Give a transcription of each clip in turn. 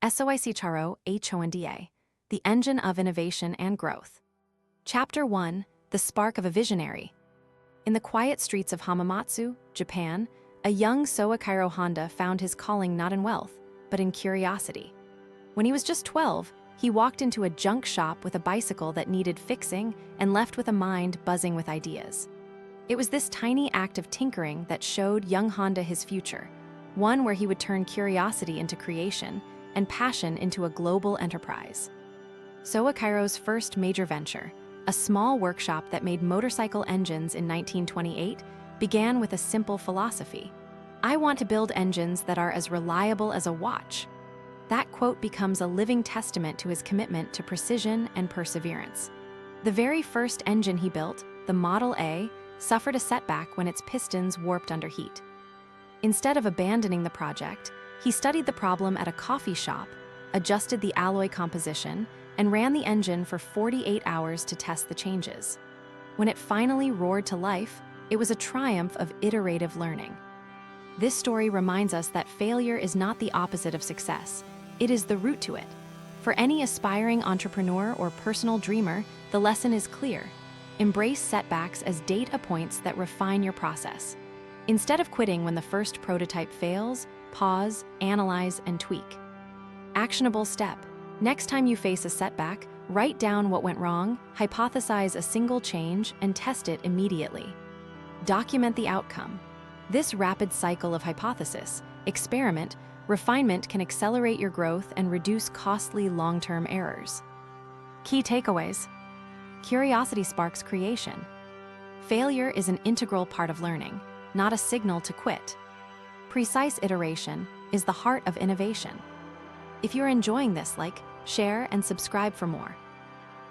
Soichiro Honda, the engine of innovation and growth. Chapter 1, The Spark of a Visionary. In the quiet streets of Hamamatsu, Japan, a young Soichiro Honda found his calling not in wealth, but in curiosity. When he was just 12, he walked into a junk shop with a bicycle that needed fixing and left with a mind buzzing with ideas. It was this tiny act of tinkering that showed young Honda his future, one where he would turn curiosity into creation and passion into a global enterprise. Soichiro's first major venture, a small workshop that made motorcycle engines in 1928, began with a simple philosophy: "I want to build engines that are as reliable as a watch." That quote becomes a living testament to his commitment to precision and perseverance. The very first engine he built, the Model A, suffered a setback when its pistons warped under heat. Instead of abandoning the project, he studied the problem at a coffee shop, adjusted the alloy composition, and ran the engine for 48 hours to test the changes. When it finally roared to life, it was a triumph of iterative learning. This story reminds us that failure is not the opposite of success. It is the route to it. For any aspiring entrepreneur or personal dreamer, the lesson is clear. Embrace setbacks as data points that refine your process. Instead of quitting when the first prototype fails, pause, analyze, and tweak. Actionable step. Next time you face a setback, write down what went wrong, hypothesize a single change, and test it immediately. Document the outcome. This rapid cycle of hypothesis, experiment, refinement can accelerate your growth and reduce costly long-term errors. Key takeaways. Curiosity sparks creation. Failure is an integral part of learning, not a signal to quit. Precise iteration is the heart of innovation. If you're enjoying this, like, share, and subscribe for more.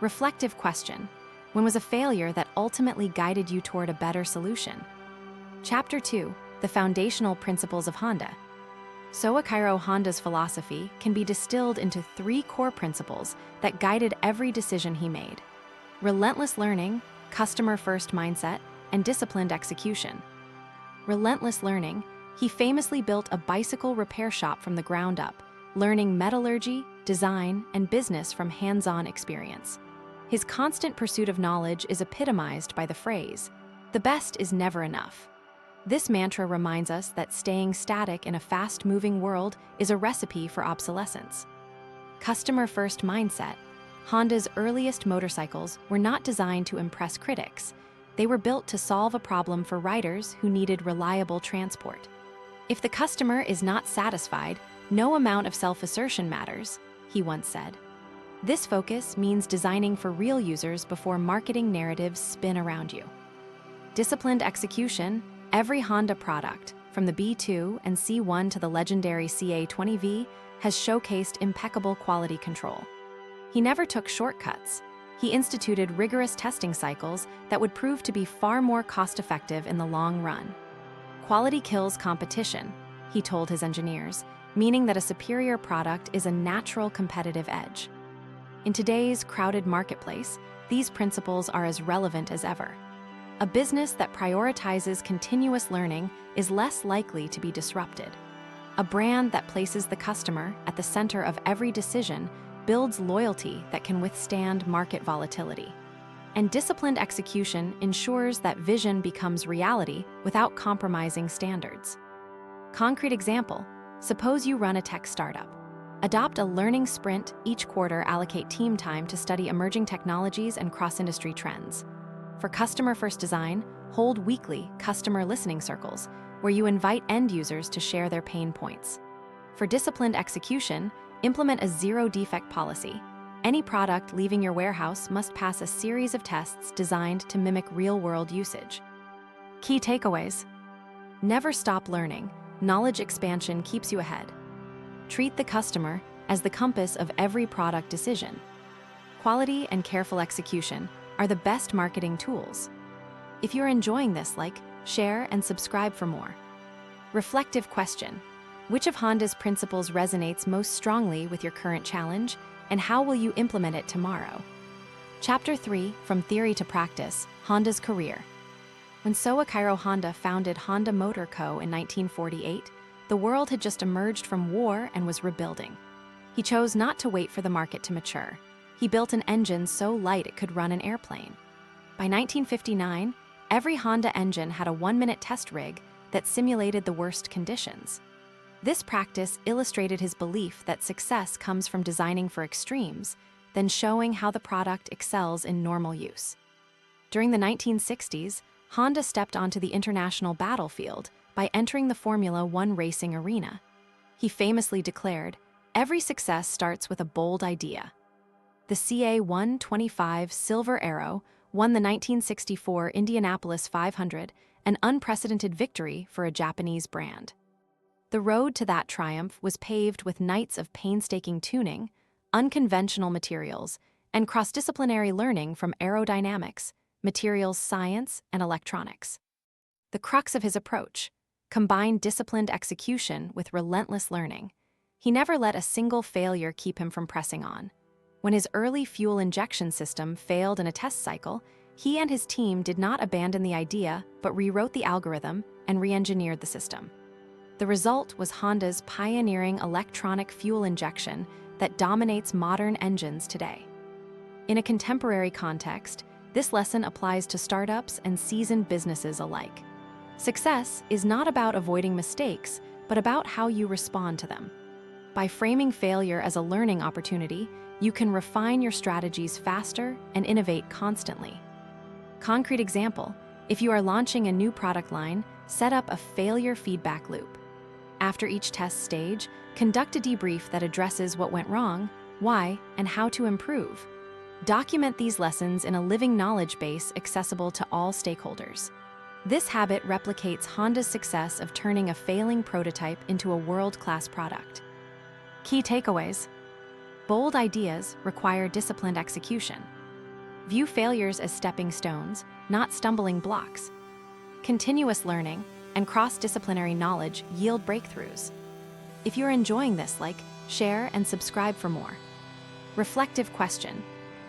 Reflective question. When was a failure that ultimately guided you toward a better solution? Chapter 2, The Foundational Principles of Honda. Soichiro Honda's philosophy can be distilled into 3 core principles that guided every decision he made: relentless learning, customer-first mindset, and disciplined execution. Relentless learning, he famously built a bicycle repair shop from the ground up, learning metallurgy, design, and business from hands-on experience. His constant pursuit of knowledge is epitomized by the phrase, "The best is never enough." This mantra reminds us that staying static in a fast-moving world is a recipe for obsolescence. Customer-first mindset. Honda's earliest motorcycles were not designed to impress critics. They were built to solve a problem for riders who needed reliable transport. "If the customer is not satisfied, no amount of self-assertion matters," he once said. This focus means designing for real users before marketing narratives spin around you. Disciplined execution. Every Honda product, from the B2 and C1 to the legendary CA20V, has showcased impeccable quality control. He never took shortcuts. He instituted rigorous testing cycles that would prove to be far more cost-effective in the long run. "Quality kills competition," he told his engineers, meaning that a superior product is a natural competitive edge. In today's crowded marketplace, these principles are as relevant as ever. A business that prioritizes continuous learning is less likely to be disrupted. A brand that places the customer at the center of every decision builds loyalty that can withstand market volatility. And disciplined execution ensures that vision becomes reality without compromising standards. Concrete example. Suppose you run a tech startup. Adopt a learning sprint each quarter, allocate team time to study emerging technologies and cross-industry trends. For customer-first design, hold weekly customer listening circles, where you invite end users to share their pain points. For disciplined execution, implement a zero-defect policy. Any product leaving your warehouse must pass a series of tests designed to mimic real-world usage. Key takeaways. Never stop learning. Knowledge expansion keeps you ahead. Treat the customer as the compass of every product decision. Quality and careful execution are the best marketing tools. If you're enjoying this, like, share, and subscribe for more. Reflective question. Which of Honda's principles resonates most strongly with your current challenge, and how will you implement it tomorrow? Chapter 3, From Theory to Practice, Honda's Career. When Soichiro Honda founded Honda Motor Co. in 1948, the world had just emerged from war and was rebuilding. He chose not to wait for the market to mature. He built an engine so light it could run an airplane. By 1959, every Honda engine had a 1-minute test rig that simulated the worst conditions. This practice illustrated his belief that success comes from designing for extremes, then showing how the product excels in normal use. During the 1960s, Honda stepped onto the international battlefield by entering the Formula One racing arena. He famously declared, "Every success starts with a bold idea." The CA-125 Silver Arrow won the 1964 Indianapolis 500, an unprecedented victory for a Japanese brand. The road to that triumph was paved with nights of painstaking tuning, unconventional materials, and cross-disciplinary learning from aerodynamics, materials science, and electronics. The crux of his approach: combined disciplined execution with relentless learning. He never let a single failure keep him from pressing on. When his early fuel injection system failed in a test cycle, he and his team did not abandon the idea, but rewrote the algorithm and re-engineered the system. The result was Honda's pioneering electronic fuel injection that dominates modern engines today. In a contemporary context, this lesson applies to startups and seasoned businesses alike. Success is not about avoiding mistakes, but about how you respond to them. By framing failure as a learning opportunity, you can refine your strategies faster and innovate constantly. Concrete example: if you are launching a new product line, set up a failure feedback loop. After each test stage, conduct a debrief that addresses what went wrong, why, and how to improve. Document these lessons in a living knowledge base accessible to all stakeholders. This habit replicates Honda's success of turning a failing prototype into a world-class product. Key takeaways: bold ideas require disciplined execution. View failures as stepping stones, not stumbling blocks. Continuous learning and cross-disciplinary knowledge yield breakthroughs. If you're enjoying this, like, share, and subscribe for more. Reflective question: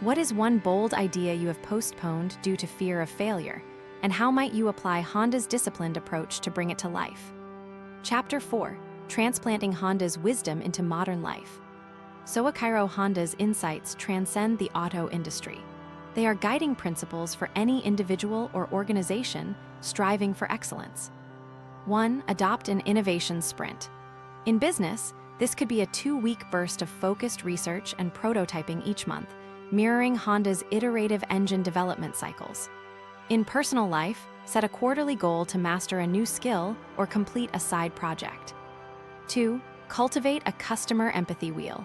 what is one bold idea you have postponed due to fear of failure, and how might you apply Honda's disciplined approach to bring it to life? Chapter 4: Transplanting Honda's wisdom into modern life. Soichiro Honda's insights transcend the auto industry. They are guiding principles for any individual or organization striving for excellence. 1. Adopt an innovation sprint. In business, this could be a 2-week burst of focused research and prototyping each month, mirroring Honda's iterative engine development cycles. In personal life, set a quarterly goal to master a new skill or complete a side project. 2. Cultivate a customer empathy wheel.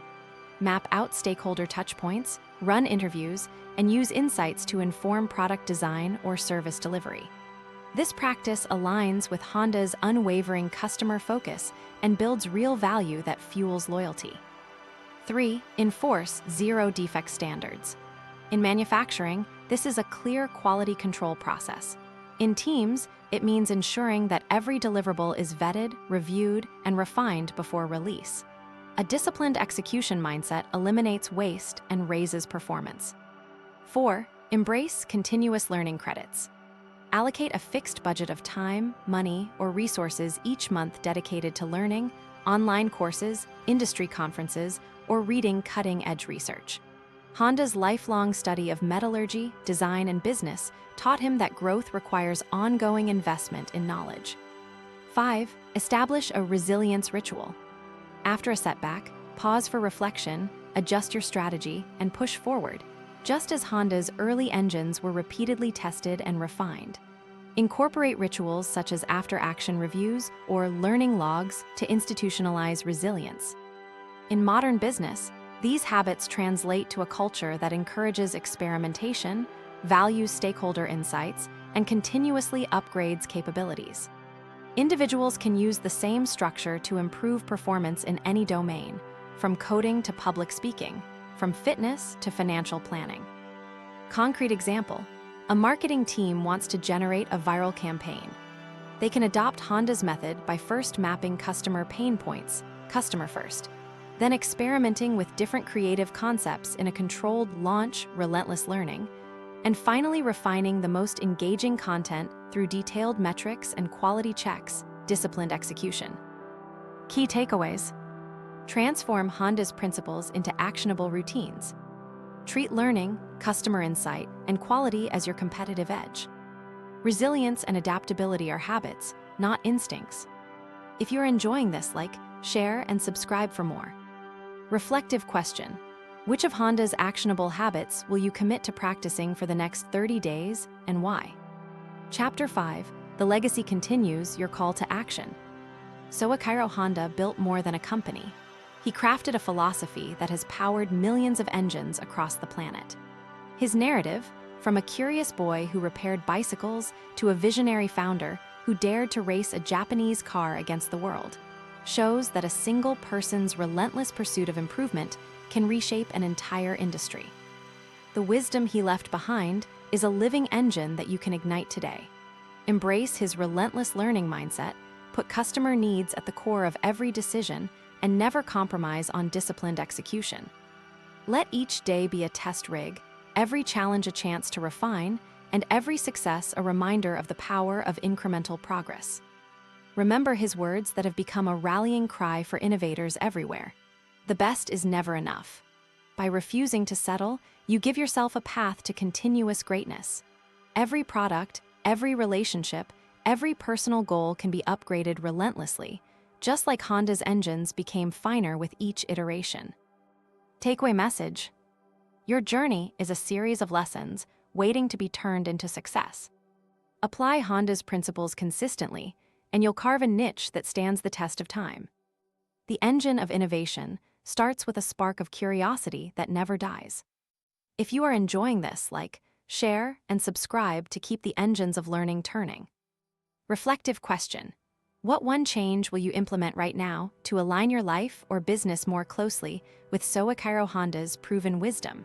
Map out stakeholder touchpoints, run interviews, and use insights to inform product design or service delivery. This practice aligns with Honda's unwavering customer focus and builds real value that fuels loyalty. 3. Enforce zero-defect standards. In manufacturing, this is a clear quality control process. In teams, it means ensuring that every deliverable is vetted, reviewed, and refined before release. A disciplined execution mindset eliminates waste and raises performance. 4. Embrace continuous learning credits. Allocate a fixed budget of time, money, or resources each month dedicated to learning, online courses, industry conferences, or reading cutting-edge research. Honda's lifelong study of metallurgy, design, and business taught him that growth requires ongoing investment in knowledge. 5. Establish a resilience ritual. After a setback, pause for reflection, adjust your strategy, and push forward, just as Honda's early engines were repeatedly tested and refined. Incorporate rituals such as after-action reviews or learning logs to institutionalize resilience. In modern business, these habits translate to a culture that encourages experimentation, values stakeholder insights, and continuously upgrades capabilities. Individuals can use the same structure to improve performance in any domain, from coding to public speaking, from fitness to financial planning. Concrete example: a marketing team wants to generate a viral campaign. They can adopt Honda's method by first mapping customer pain points, customer first, then experimenting with different creative concepts in a controlled launch, relentless learning, and finally refining the most engaging content through detailed metrics and quality checks, disciplined execution. Key takeaways: Transform Honda's principles into actionable routines. Treat learning, customer insight, and quality as your competitive edge. Resilience and adaptability are habits, not instincts. If you're enjoying this, like, share, and subscribe for more. Reflective question: which of Honda's actionable habits will you commit to practicing for the next 30 days, and why? Chapter 5: The Legacy Continues, Your Call to Action. Soichiro Honda built more than a company. He crafted a philosophy that has powered millions of engines across the planet. His narrative, from a curious boy who repaired bicycles to a visionary founder who dared to race a Japanese car against the world, shows that a single person's relentless pursuit of improvement can reshape an entire industry. The wisdom he left behind is a living engine that you can ignite today. Embrace his relentless learning mindset, put customer needs at the core of every decision, and never compromise on disciplined execution. Let each day be a test rig, every challenge a chance to refine, and every success a reminder of the power of incremental progress. Remember his words that have become a rallying cry for innovators everywhere. The best is never enough. By refusing to settle, you give yourself a path to continuous greatness. Every product, every relationship, every personal goal can be upgraded relentlessly, just like Honda's engines became finer with each iteration. Takeaway message: your journey is a series of lessons waiting to be turned into success. Apply Honda's principles consistently, and you'll carve a niche that stands the test of time. The engine of innovation starts with a spark of curiosity that never dies. If you are enjoying this, like, share, and subscribe to keep the engines of learning turning. Reflective question: what one change will you implement right now to align your life or business more closely with Soichiro Honda's proven wisdom?